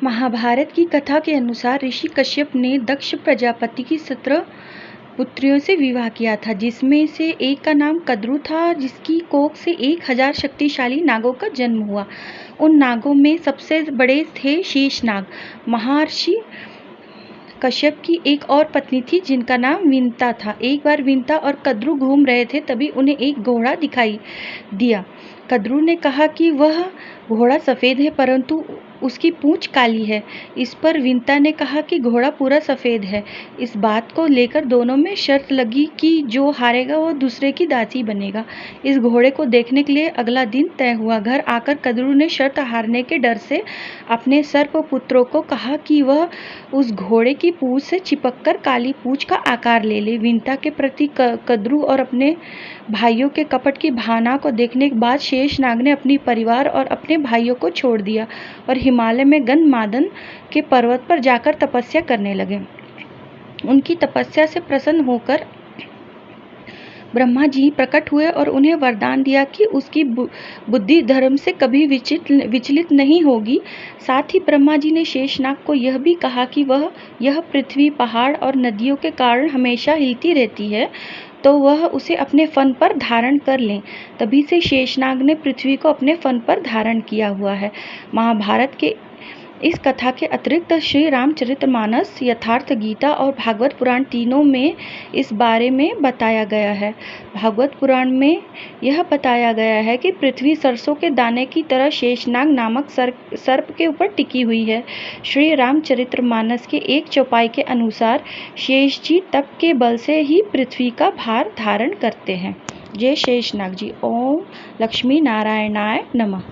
महाभारत की कथा के अनुसार ऋषि कश्यप ने दक्ष प्रजापति की 17 पुत्रियों से विवाह किया था, जिसमें से एक का नाम कद्रु था, जिसकी कोख से 1000 शक्तिशाली नागों का जन्म हुआ। उन नागों में सबसे बड़े थे शेषनाग। महर्षि कश्यप की एक और पत्नी थी जिनका नाम विंता था। एक बार विंता और कद्रु घूम रहे थे, तभी उन्हें एक घोड़ा दिखाई दिया। कद्रु ने कहा कि वह घोड़ा सफ़ेद है, परंतु उसकी पूंछ काली है। इस पर विंता ने कहा कि घोड़ा पूरा सफ़ेद है। इस बात को लेकर दोनों में शर्त लगी कि जो हारेगा वो दूसरे की दासी बनेगा। इस घोड़े को देखने के लिए अगला दिन तय हुआ। घर आकर कद्रु ने शर्त हारने के डर से अपने सर्प पुत्रों को कहा कि वह उस घोड़े की पूंछ से चिपककर काली पूंछ का आकार ले ले। विंता के प्रति कद्रु और अपने भाइयों के कपट की भावना को देखने के बाद शेषनाग ने अपनी परिवार और अपने भाइयों को छोड़ दिया और हिमालय में गंधमादन के पर्वत पर जाकर तपस्या करने लगे। उनकी तपस्या से प्रसन्न होकर ब्रह्मा जी प्रकट हुए और उन्हें वरदान दिया कि उसकी बुद्धि धर्म से कभी विचलित नहीं होगी। साथ ही ब्रह्मा जी ने शेषनाग को यह भी कहा कि यह पृथ्वी, पहाड़ और नदियों के कारण हमेशा हिलती रहती है, तो वह उसे अपने फन पर धारण कर लें। तभी से शेषनाग ने पृथ्वी को अपने फन पर धारण किया हुआ है। महाभारत के इस कथा के अतिरिक्त श्री रामचरितमानस, यथार्थ गीता और भागवत पुराण तीनों में इस बारे में बताया गया है। भागवत पुराण में यह बताया गया है कि पृथ्वी सरसों के दाने की तरह शेषनाग नामक सर्प के ऊपर टिकी हुई है। श्री रामचरितमानस के 1/4 के अनुसार शेष जी तप के बल से ही पृथ्वी का भार धारण करते हैं। जय शेषनाग जी। ओम लक्ष्मी नारायणाय नमः।